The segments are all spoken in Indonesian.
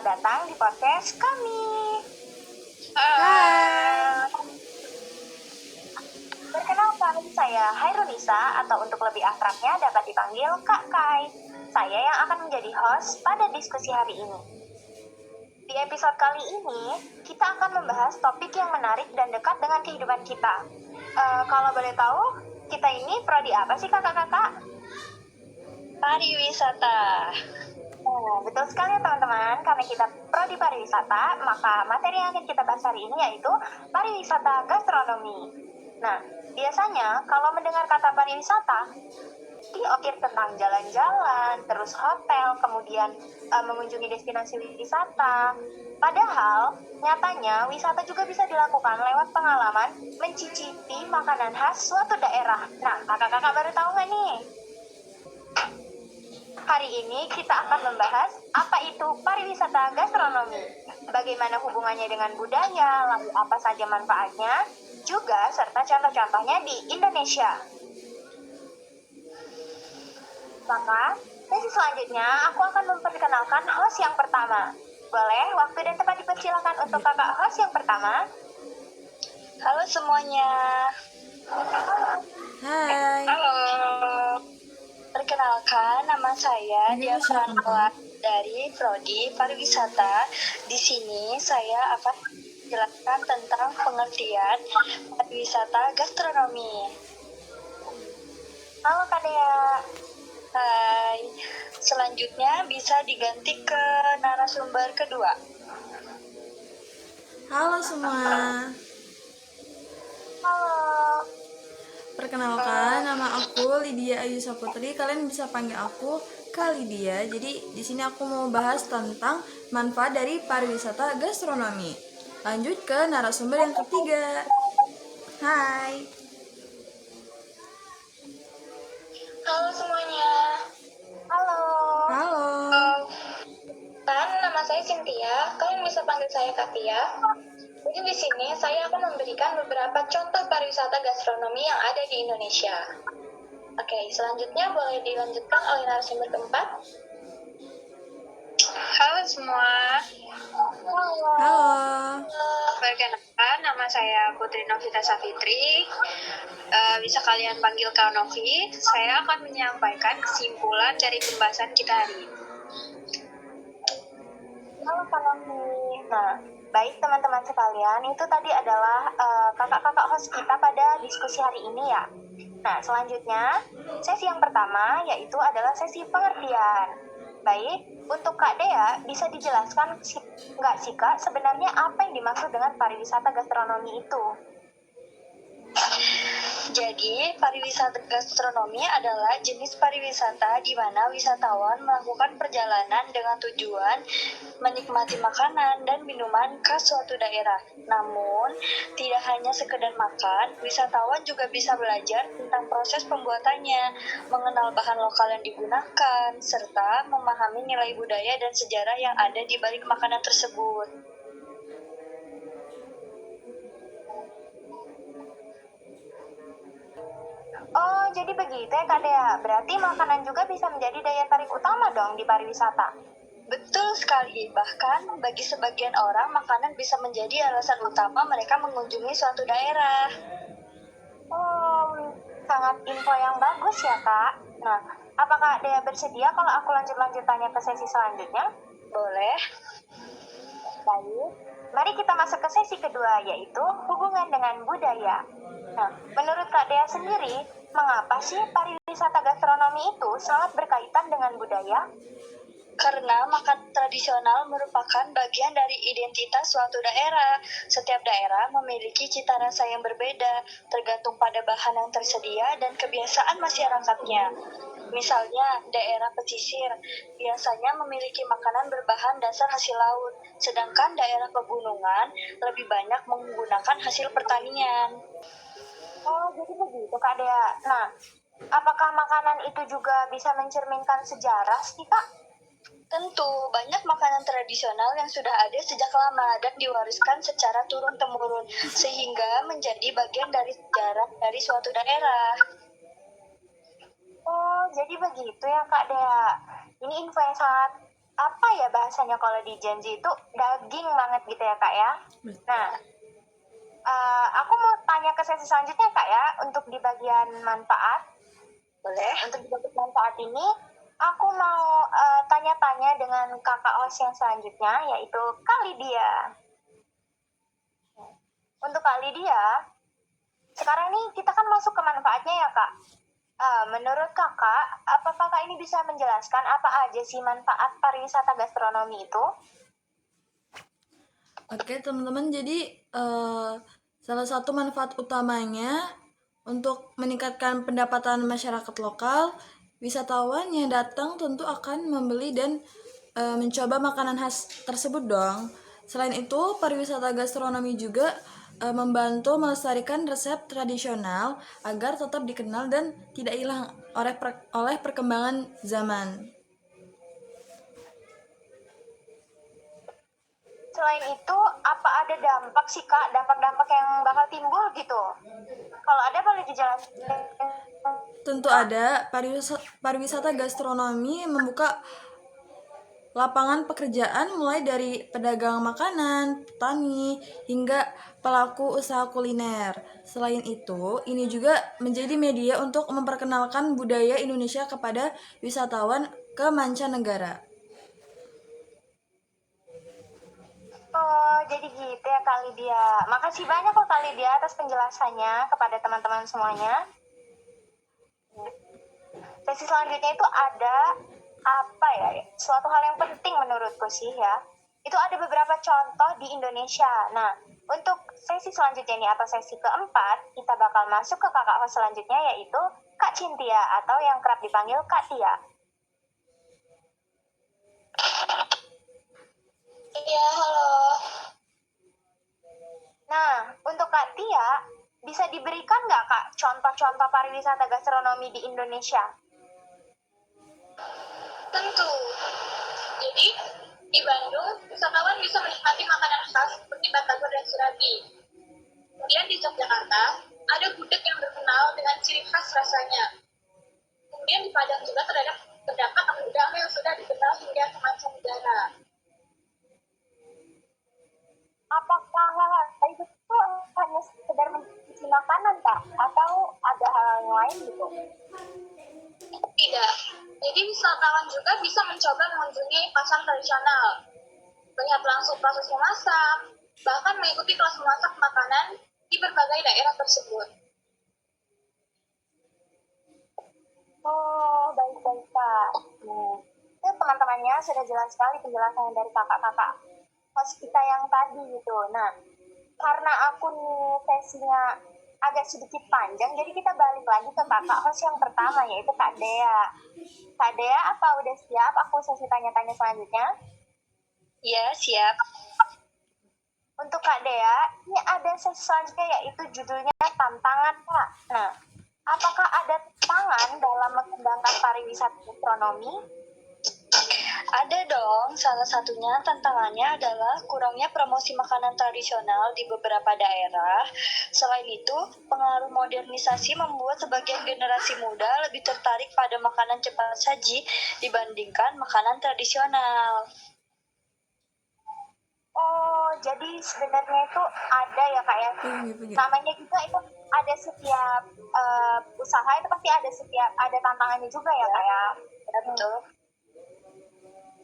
datang di podcast kami. Perkenalkan, saya Hairunisa atau untuk lebih akrabnya dapat dipanggil Kak Kai. Saya yang akan menjadi host pada diskusi hari ini. Di episode kali ini, kita akan membahas topik yang menarik dan dekat dengan kehidupan kita. Kalau boleh tahu, kita ini prodi apa sih kakak-kakak? Pariwisata. Betul sekali ya teman-teman, karena kita prodi pariwisata, maka materi yang akan kita bahas hari ini yaitu pariwisata gastronomi. Nah, biasanya kalau mendengar kata pariwisata, diukir tentang jalan-jalan, terus hotel, kemudian mengunjungi destinasi wisata. Padahal, nyatanya wisata juga bisa dilakukan lewat pengalaman mencicipi makanan khas suatu daerah. Nah, kakak-kakak baru tahu nggak nih? Hari ini kita akan membahas apa itu pariwisata gastronomi, bagaimana hubungannya dengan budaya, lalu apa saja manfaatnya, juga serta contoh-contohnya di Indonesia. Maka, sesi selanjutnya aku akan memperkenalkan host yang pertama. Boleh, waktu dan tempat dipersilakan untuk kakak host yang pertama. Halo semuanya. Hai. Halo. Perkenalkan, nama saya Dia Pranawati dari Prodi Pariwisata. Di sini saya akan menjelaskan tentang pengertian pariwisata gastronomi. Halo Kak Dea. Hai. Selanjutnya bisa diganti ke narasumber kedua. Halo semua. Halo. Perkenalkan, nama aku Lydia Ayu Saputri. Kalian bisa panggil aku Kak Lydia. Jadi di sini aku mau bahas tentang manfaat dari pariwisata gastronomi. Lanjut ke narasumber yang ketiga. Hai. Halo semuanya. Halo. Halo. Nama saya Cynthia. Kalian bisa panggil saya Katia. Jadi di sini saya akan memberikan beberapa contoh pariwisata gastronomi yang ada di Indonesia. Oke, selanjutnya boleh dilanjutkan oleh narasumber keempat. Halo semua. Halo. Perkenalkan, nama saya Putri Novita Safitri. Bisa kalian panggil Kak Novi. Saya akan menyampaikan kesimpulan dari pembahasan kita hari ini. Halo Kak Novi. Nah, baik teman-teman sekalian, itu tadi adalah kakak-kakak host kita pada diskusi hari ini ya. Nah, selanjutnya, sesi yang pertama yaitu adalah sesi pengertian. Baik, untuk Kak Dea, bisa dijelaskan nggak sih Kak, sebenarnya apa yang dimaksud dengan pariwisata gastronomi itu? Jadi, pariwisata gastronomi adalah jenis pariwisata di mana wisatawan melakukan perjalanan dengan tujuan menikmati makanan dan minuman khas suatu daerah. Namun, tidak hanya sekedar makan, wisatawan juga bisa belajar tentang proses pembuatannya, mengenal bahan lokal yang digunakan, serta memahami nilai budaya dan sejarah yang ada di balik makanan tersebut. Oh, jadi begitu ya Kak Dea. Berarti makanan juga bisa menjadi daya tarik utama dong di pariwisata. Betul sekali, bahkan bagi sebagian orang makanan bisa menjadi alasan utama mereka mengunjungi suatu daerah. Oh, sangat info yang bagus ya Kak. Nah, apakah Dea bersedia kalau aku lanjut-lanjut tanya ke sesi selanjutnya? Boleh? Baik, mari kita masuk ke sesi kedua, yaitu hubungan dengan budaya. Nah, menurut Kak Dea sendiri, mengapa sih pariwisata gastronomi itu sangat berkaitan dengan budaya? Karena makanan tradisional merupakan bagian dari identitas suatu daerah. Setiap daerah memiliki cita rasa yang berbeda, tergantung pada bahan yang tersedia dan kebiasaan masyarakatnya. Misalnya, daerah pesisir biasanya memiliki makanan berbahan dasar hasil laut, sedangkan daerah pegunungan lebih banyak menggunakan hasil pertanian. Oh, jadi begitu Kak Dea. Nah, apakah makanan itu juga bisa mencerminkan sejarah sih Kak? Tentu, banyak makanan tradisional yang sudah ada sejak lama dan diwariskan secara turun-temurun, sehingga menjadi bagian dari sejarah dari suatu daerah. Oh, jadi begitu ya Kak Dea. Ini info yang sangat apa ya bahasanya kalau di Gen Z itu daging banget gitu ya Kak ya. Nah, aku mau tanya ke sesi selanjutnya Kak ya, untuk di bagian manfaat. Boleh? Untuk di bagian manfaat ini, aku mau tanya-tanya dengan kakak host yang selanjutnya, yaitu Kak Lydia. Untuk Kak Lydia, sekarang nih kita kan masuk ke manfaatnya ya Kak. Menurut kakak, apa kakak ini bisa menjelaskan apa aja sih manfaat pariwisata gastronomi itu? Oke teman-teman, jadi salah satu manfaat utamanya untuk meningkatkan pendapatan masyarakat lokal, wisatawan yang datang tentu akan membeli dan mencoba makanan khas tersebut dong. Selain itu, pariwisata gastronomi juga membantu melestarikan resep tradisional agar tetap dikenal dan tidak hilang oleh perkembangan zaman. Selain itu, apa ada dampak sih Kak, dampak-dampak yang bakal timbul gitu? Kalau ada boleh dijelaskan. Tentu ada. Pariwisata gastronomi membuka lapangan pekerjaan mulai dari pedagang makanan, petani, hingga pelaku usaha kuliner. Selain itu, ini juga menjadi media untuk memperkenalkan budaya Indonesia kepada wisatawan ke mancanegara. Oh, jadi gitu ya Kak Lydia. Makasih banyak kok Kak Lydia atas penjelasannya kepada teman-teman semuanya. Sesi selanjutnya itu ada apa ya? Suatu hal yang penting menurutku sih ya. Itu ada beberapa contoh di Indonesia. Nah, untuk sesi selanjutnya ini atau sesi keempat, kita bakal masuk ke kakak host selanjutnya, yaitu Kak Cintia atau yang kerap dipanggil Kak Tia. Iya, halo. Nah, untuk Kak Tia, bisa diberikan nggak Kak contoh-contoh pariwisata gastronomi di Indonesia? Tentu. Jadi, di Bandung, wisatawan bisa menikmati makanan khas seperti batagor dan surabi. Kemudian di Yogyakarta, ada gudeg yang terkenal dengan ciri khas rasanya. Kemudian di Padang juga terdapat udang yang sudah dikenal hingga ke mancanegara. Apakah hal-hal itu hanya sekedar mencicipi makanan Kak? Atau ada hal yang lain gitu? Tidak. Jadi wisatawan juga bisa mencoba mengunjungi pasar tradisional, melihat langsung proses memasak, bahkan mengikuti kelas memasak makanan di berbagai daerah tersebut. Oh, baik-baik Kak. Itu teman-temannya sudah jelas sekali penjelasan dari kakak-kakak host kita yang tadi gitu. Nah, karena aku nih sesinya agak sedikit panjang, jadi kita balik lagi ke kakak host yang pertama, yaitu Kak Dea. Kak Dea, apa udah siap aku sesi tanya-tanya selanjutnya? Ya, siap. Untuk Kak Dea, ini ada sesi selanjutnya yaitu judulnya Tantangan Kak. Nah, apakah ada tantangan dalam mengembangkan pariwisata gastronomi? Ada dong, salah satunya tantangannya adalah kurangnya promosi makanan tradisional di beberapa daerah. Selain itu, pengaruh modernisasi membuat sebagian generasi muda lebih tertarik pada makanan cepat saji dibandingkan makanan tradisional. Oh, jadi sebenarnya itu ada ya Kak ya. Namanya juga itu ada setiap usaha itu pasti ada tantangannya juga ya Kak ya. Betul.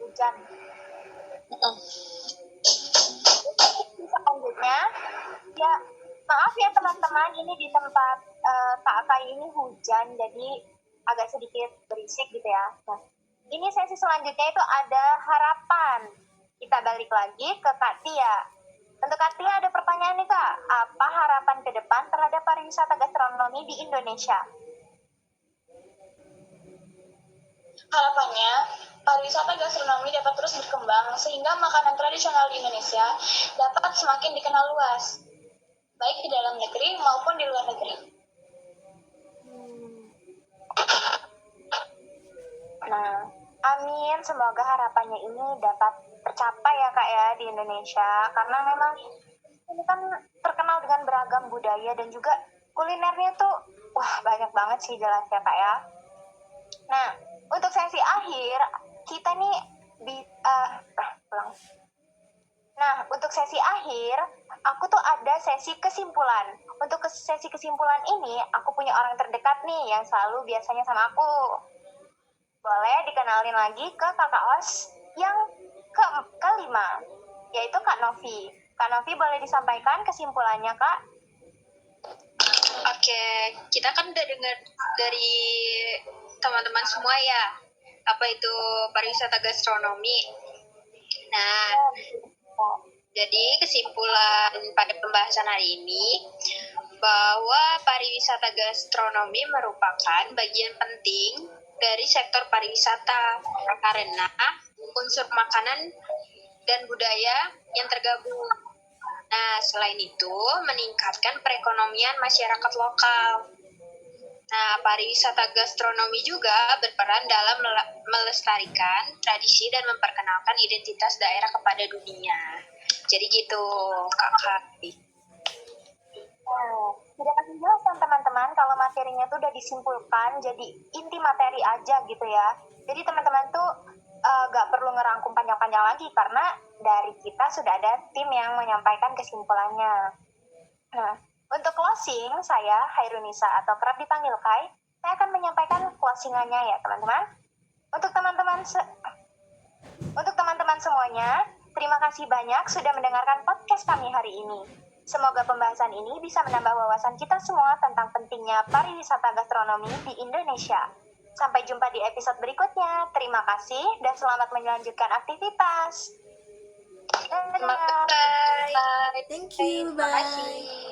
Hujan. Selanjutnya, ya maaf ya teman-teman, ini di tempat kakak ini hujan, jadi agak sedikit berisik gitu ya. Nah, ini sesi selanjutnya itu ada harapan. Kita balik lagi ke Kak Tia. Untuk Kak Tia ada pertanyaan nih Kak, apa harapan ke depan terhadap pariwisata gastronomi di Indonesia? Harapannya, pariwisata gastronomi dapat terus berkembang sehingga makanan tradisional di Indonesia dapat semakin dikenal luas, baik di dalam negeri maupun di luar negeri. Nah, amin. Semoga harapannya ini dapat tercapai ya Kak ya di Indonesia. Karena memang ini kan terkenal dengan beragam budaya dan juga kulinernya tuh wah banyak banget sih jelas ya Kak ya. Nah, untuk sesi akhir kita nih untuk sesi akhir, aku tuh ada sesi kesimpulan. Untuk sesi kesimpulan ini, aku punya orang terdekat nih yang selalu biasanya sama aku. Boleh dikenalin lagi ke kakak OS yang kelima, yaitu Kak Novi. Kak Novi boleh disampaikan kesimpulannya, Kak? Oke, kita kan udah dengar dari teman-teman semua ya, apa itu pariwisata gastronomi. Nah, jadi kesimpulan pada pembahasan hari ini bahwa pariwisata gastronomi merupakan bagian penting dari sektor pariwisata karena unsur makanan dan budaya yang tergabung. Nah, selain itu meningkatkan perekonomian masyarakat lokal. Nah, pariwisata gastronomi juga berperan dalam melestarikan tradisi dan memperkenalkan identitas daerah kepada dunia. Jadi gitu, Kakak. Tidak kasih jelasan teman-teman kalau materinya tuh udah disimpulkan jadi inti materi aja gitu ya. Jadi teman-teman tuh gak perlu ngerangkum panjang-panjang lagi karena dari kita sudah ada tim yang menyampaikan kesimpulannya. Nah, untuk closing, saya Hairunisa atau kerap dipanggil Kai, saya akan menyampaikan closingannya ya teman-teman. Untuk teman-teman semuanya, terima kasih banyak sudah mendengarkan podcast kami hari ini. Semoga pembahasan ini bisa menambah wawasan kita semua tentang pentingnya pariwisata gastronomi di Indonesia. Sampai jumpa di episode berikutnya. Terima kasih dan selamat melanjutkan aktivitas. Terima kasih. Thank you, Terima bye. kasih.